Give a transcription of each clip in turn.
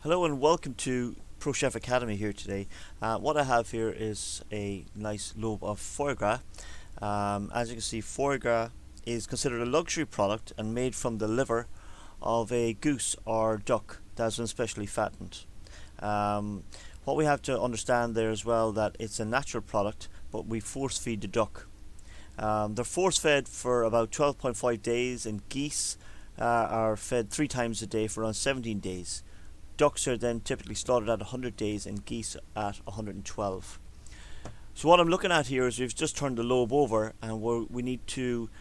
Hello and welcome to Pro Chef Academy here today. What I have here is a nice lobe of foie gras. As you can see, foie gras is considered a luxury product and made from the liver of a goose or duck that has been specially fattened. What we have to understand there as well, that it's a natural product, but we force feed the duck. They're force fed for about 12.5 days, and geese are fed 3 times a day for around 17 days. Ducks are then typically slaughtered at 100 days and geese at 112. So what I'm looking at here is we've just turned the lobe over, and we need to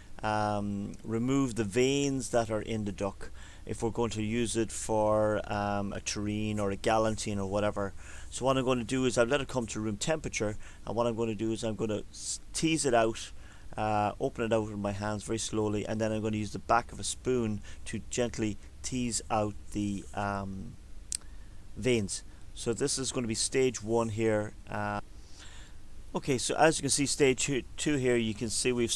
remove the veins that are in the duck if we're going to use it for a terrine or a galantine or whatever. So what I'm going to do is I've let it come to room temperature, and what I'm going to do is I'm going to tease it out, open it out with my hands very slowly, and then I'm going to use the back of a spoon to gently tease out the veins. So this is going to be stage 1 here. Okay, so as you can see, stage 2 here, you can see I've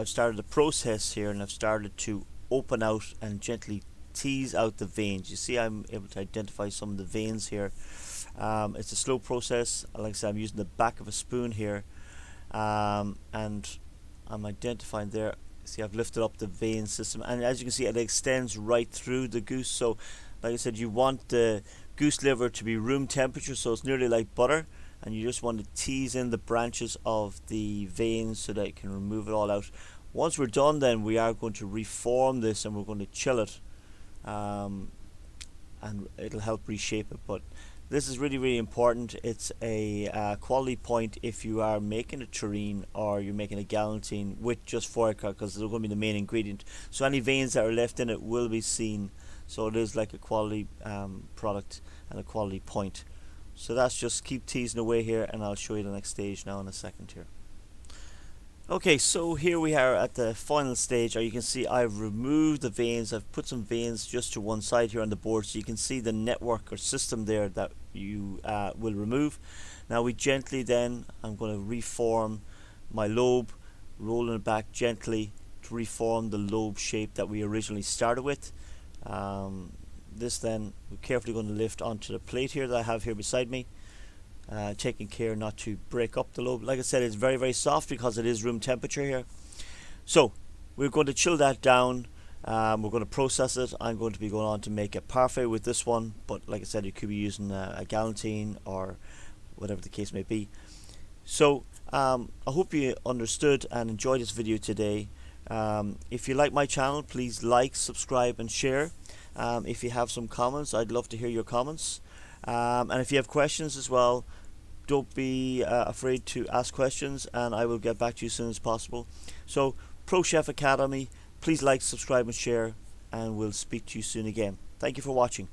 started the process here, and I've started to open out and gently tease out the veins. You see I'm able to identify some of the veins here. It's a slow process. Like I said, I'm using the back of a spoon here, and I'm identifying there. See, I've lifted up the vein system, and as you can see, it extends right through the goose. So like I said, you want the goose liver to be room temperature, so it's nearly like butter, and you just want to tease in the branches of the veins so that you can remove it all out. Once we're done, then we are going to reform this, and we're going to chill it, and it'll help reshape it. But this is really, really important. It's a quality point if you are making a terrine or you're making a galantine with just foie gras, because they're going to be the main ingredient. So any veins that are left in it will be seen. So it is like a quality product and a quality point. So that's just keep teasing away here, and I'll show you the next stage now in a second here. Okay, so here we are at the final stage. You can see I've removed the veins. I've put some veins just to one side here on the board, so you can see the network or system there that you will remove. Now we gently then, I'm going to reform my lobe, rolling it back gently to reform the lobe shape that we originally started with. This then we're carefully going to lift onto the plate here that I have here beside me, taking care not to break up the lobe. Like I said, it's very, very soft because it is room temperature here. So we're going to chill that down. We're going to process it. I'm going to be going on to make a parfait with this one, but like I said, you could be using a galantine or whatever the case may be. So I hope you understood and enjoyed this video today. If you like my channel, please like, subscribe and share. If you have some comments, I'd love to hear your comments. And if you have questions as well, don't be afraid to ask questions, and I will get back to you as soon as possible. So Pro Chef Academy, please like, subscribe and share, and we'll speak to you soon again. Thank you for watching.